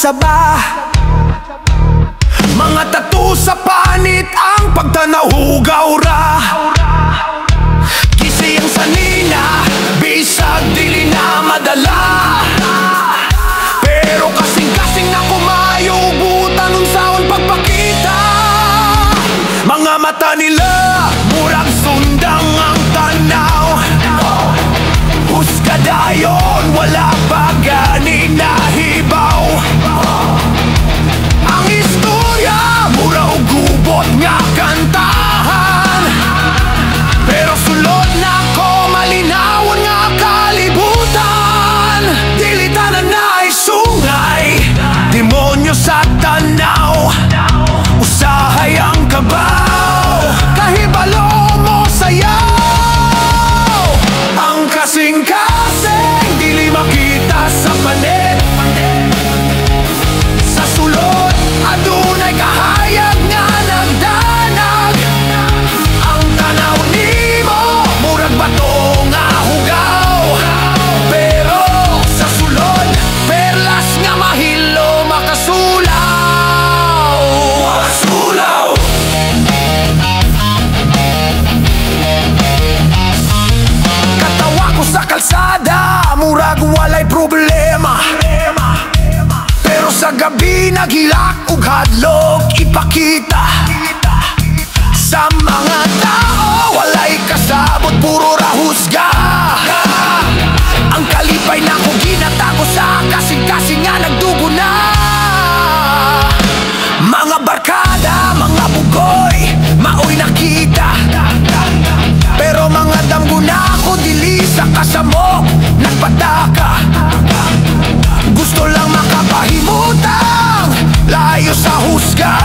saba. Mga tattoo sa panit ang pagtanahugaw ra. Kisi ang sanina, bisag dili na madala. Pero kasing-kasing na kumayo, butan nun saon pagpakita. Mga mata nila, murag sundang ang tanaw. Husga dayon, wala pa gani nahibaw. Ang istorya, mura o gubot nga kantahan. Pero sulod na ko, malinawon nga kalibutan. Dilitanan na sungay, demonyo sa tanaw. Usahay ang kabaw, kahibalo mo sayaw. Ang kasing-kasing, dili makita sa panet. Sa sulod, adunay kahayag nga nagdanag. Ang tanaw nimo, murag bato nga hugaw. Pero sa sulod, perlas nga mahilo makasulaw. Makasulaw. Katawa ko sa kalsada, murag walay problema. Pero sa gabi naghilak ug hadlok ipakita. Sa mga tao walay kasabot, puro ra husga. Ang kalipay na ko ginatago sa kasing-kasing nga nagdugo na. Mga barkada, mga bugoy, maoy nakita. Pero mga damgo na ko dili sa kasamok nagpataka. Gusto lang makapahimutang layo sa husga.